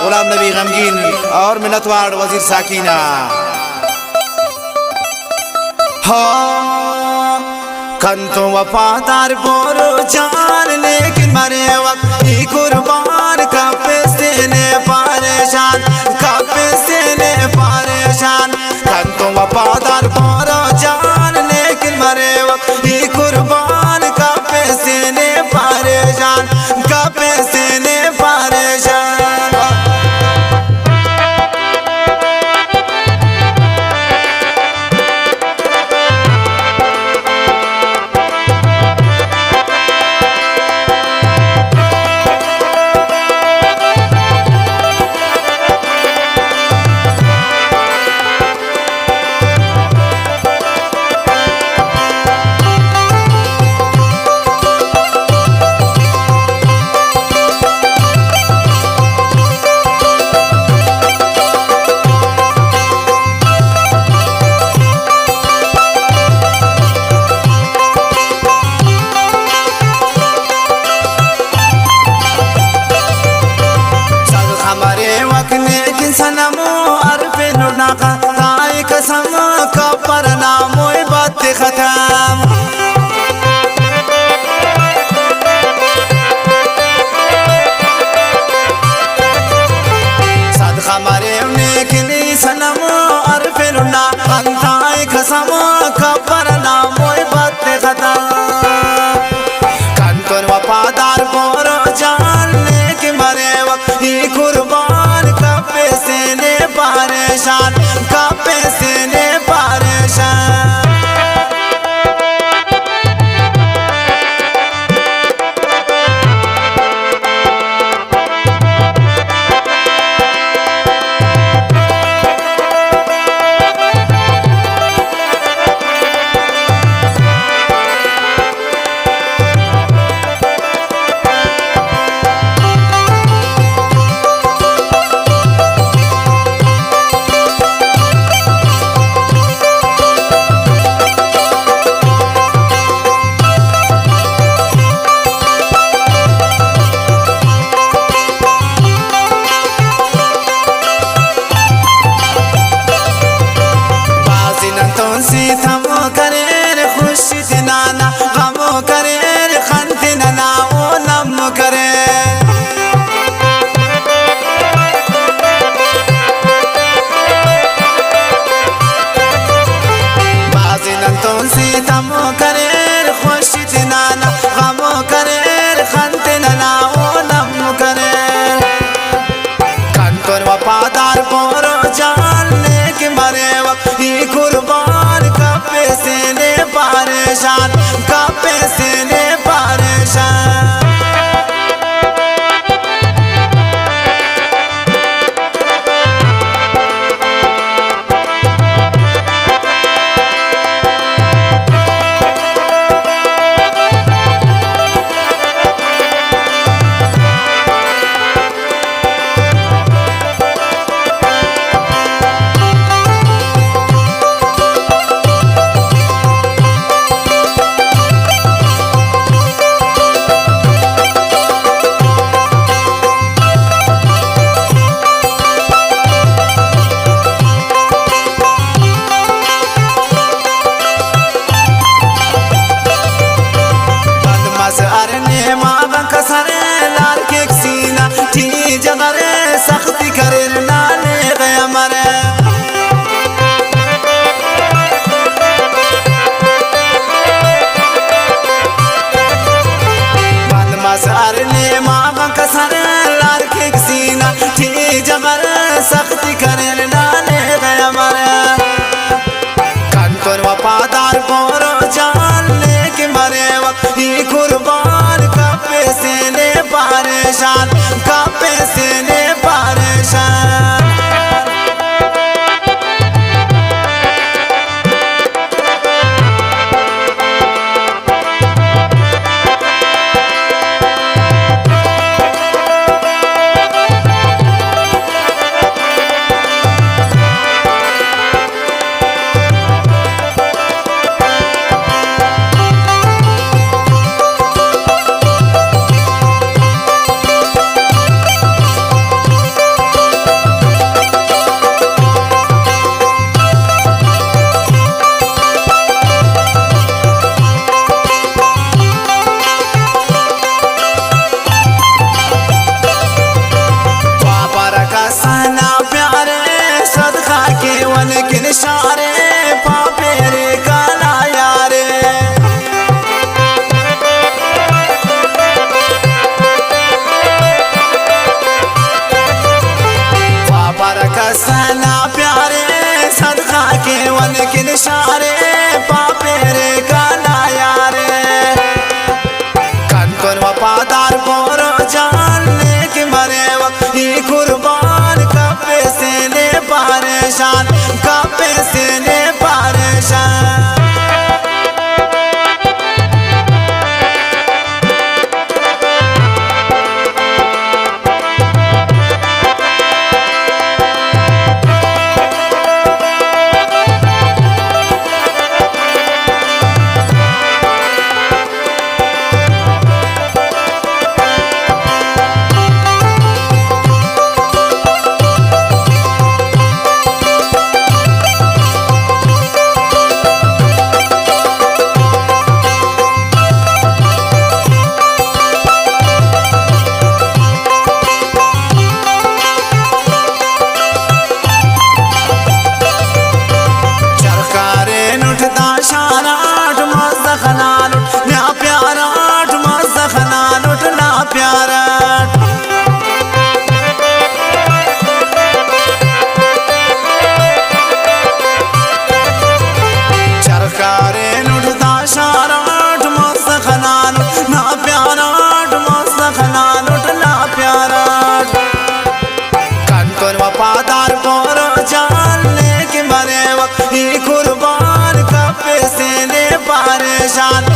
गुलाम नबी गमगीन और मिन्नतवाड़ वजीर साकीना। हाँ कंतो वफादार बोरो जान लेकिन मरे वक्त ही कुर्बान कपे से ने परेशान कपे से ने परेशान। कंतो वफादार बोरो जान लेकिन मरे वक्त ही कुर्बान कपे से ने परेशान कपे से ने परेशान। सनमो अरफे नुनाका ताई कसम कपर नामो बात खत्म। साद हमारे लेकिन सनमो अरफे नुनाका ताई कसम कपर नामो बात खत्म। कंतों वफादार बोरो जान लेके मरे वक्त ही कुर्बान कपे से ने परेशान कपे से ने परेशान। थमो करे खुशी दिनाना गमो करे खंते नना ओ नम करे। बाजी नंतों से थमो करे खुशी दिनाना गमो करे खंते नना ओ नम करे। कंतों वफादार बोरो जान लेके मरे वक्त ही कुर्बान कपे से ने परेशान कपे से ने परेशान। जगरे सख्ती करे नाने गया मरे। बंद मसार ने माँ कसरे लार के सीना थी जगरे सख्ती करे नाने गया मरे। कंतों वफादार बोरो जान लेके मरे वक्त ही कुर्बान कपे से ने परेशान कपे से ने परेशान। सना प्यारे सदका के वन के निशारे पापेरे काना यारे कंतुन वफादार बोरो जानने के मरे वक्त ही कुर्बान कपे से ने परेशान कपे से ने परेशान वफादार बोरो जानने के मरे वक्त ही कुर्बान कपे से ने परेशान